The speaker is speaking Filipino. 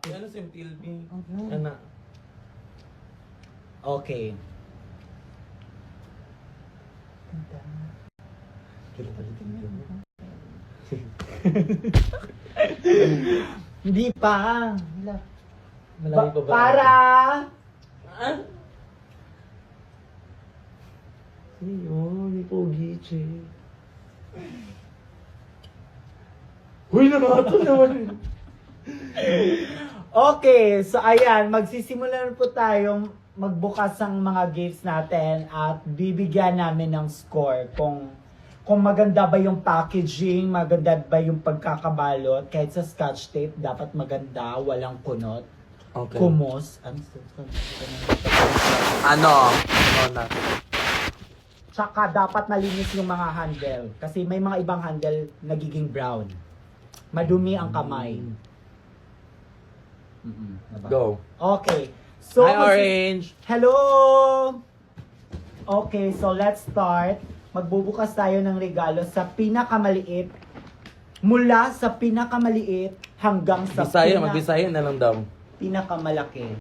Ano si Tilby? Mhm. Ano? Okay. Kailan pala tingnan mo? Hindi pa. Malayo pa ba? Para! Ah? Ayun, may pogi, che. Uy, nakato naman. Okay, so ayan, magsisimula na po tayong magbukas ng mga gifts natin at bibigyan namin ng score kung maganda ba yung packaging, maganda ba yung pagkakabalot, kahit sa scotch tape, dapat maganda, walang kunot, Okay. kumos, Ano na? tsaka dapat malinis yung mga handle, kasi may mga ibang handle nagiging brown. Madumi ang kamay. Diba? Go. Okay. So, Hi, Orange. Hello! Okay, so let's start. Magbubukas tayo ng regalo sa pinakamaliit. Mula sa pinakamaliit hanggang sa Bisaya, mag-Bisaya na lang daw. pinakamalaki.